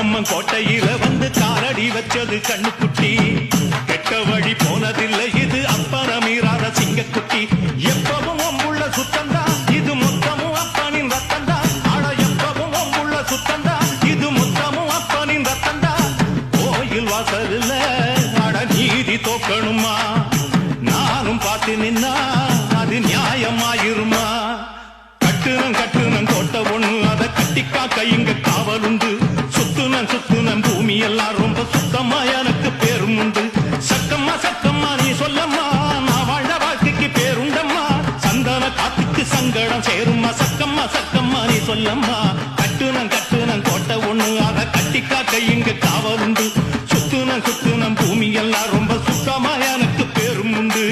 அம்மன் கோட்டையில வந்து காலடி வச்சது கண்ணுக்குட்டி கெட்ட வழி போனதில்லை இது அப்பன மீறாத சிங்கக்குட்டி எப்பவும் ஒம்புள்ள சுத்தந்தா இது மொத்தமும் அப்பனின் ரத்தந்தா ஆட எப்பவும் ஒம்புள்ள சுத்தந்தா இது மொத்தமும் அப்பனின் ரத்தந்தா கோயில் வாசல்ல ஆட நீதி தோக்கணுமா நானும் பார்த்து நின்னா அது நியாயமாயிருமா கட்டுனம் கோட்டை ஒண்ணு அதை கட்டிக்காக்க இங்க காவலுண்டு சுத்துனம் பூமி எல்லாம் ரொம்ப சுத்தமா எனக்கு பேரும் உண்டு சக்கம்மா நீ சொல்லம்மா நான் வாழ வாழ்க்கைக்கு பேருண்டம்மா சந்தன காத்துக்கு சங்கடம் சேரும்மா சக்கம்மா நீ சொல்லம்மா கட்டுனம் கோட்டை ஒண்ணு அதை கட்டிக்காக்க இங்க காவலுண்டு சுத்துனம் பூமி எல்லாம் ரொம்ப சுத்தமா எனக்கு பேரும் உண்டு